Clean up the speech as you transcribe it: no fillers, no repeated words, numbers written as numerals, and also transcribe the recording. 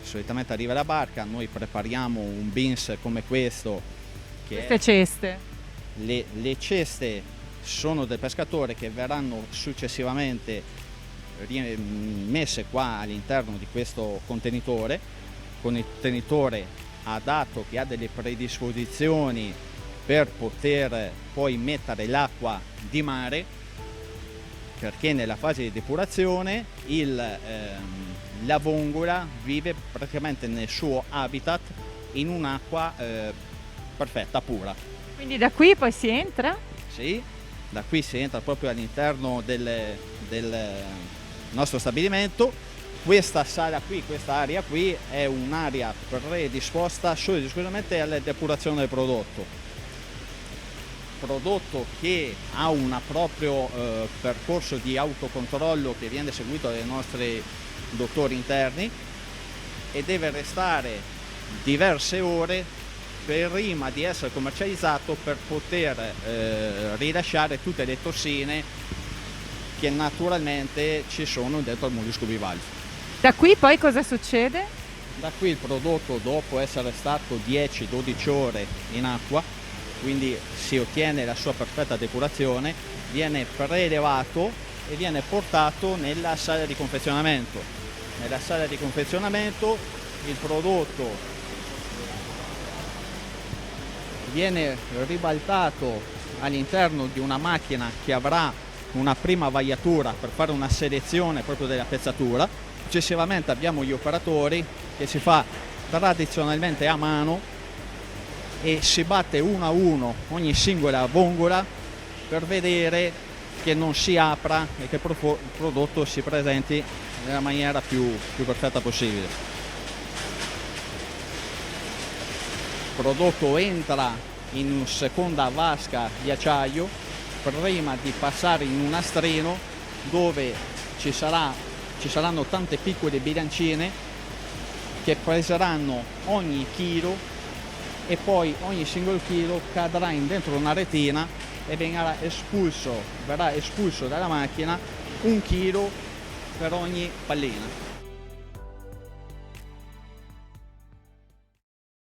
solitamente arriva la barca, noi prepariamo un bins come questo. Queste ceste? Le ceste sono del pescatore che verranno successivamente messe qua all'interno di questo contenitore, con il contenitore adatto che ha delle predisposizioni per poter poi mettere l'acqua di mare, perché nella fase di depurazione la vongola vive praticamente nel suo habitat in un'acqua perfetta, pura. Quindi da qui poi si entra? Sì, da qui si entra proprio all'interno del nostro stabilimento. Questa sala qui, questa area qui è un'area predisposta solo ed esclusivamente alla depurazione del prodotto che ha un proprio percorso di autocontrollo che viene seguito dai nostri dottori interni e deve restare diverse ore prima di essere commercializzato per poter rilasciare tutte le tossine che naturalmente ci sono dentro al mollusco bivalvo. Da qui poi cosa succede? Da qui il prodotto, dopo essere stato 10-12 ore in acqua, quindi si ottiene la sua perfetta depurazione, viene prelevato e viene portato nella sala di confezionamento. Nella sala di confezionamento il prodotto viene ribaltato all'interno di una macchina che avrà una prima vaiatura per fare una selezione proprio della pezzatura. Successivamente abbiamo gli operatori che si fa tradizionalmente a mano e si batte uno a uno ogni singola vongola per vedere che non si apra e che il prodotto si presenti nella maniera più perfetta possibile. Il prodotto entra in una seconda vasca di acciaio prima di passare in un nastrino dove ci saranno tante piccole bilancine che peseranno ogni chilo e poi ogni singolo chilo cadrà dentro una retina e verrà espulso dalla macchina 1 chilo per ogni pallina.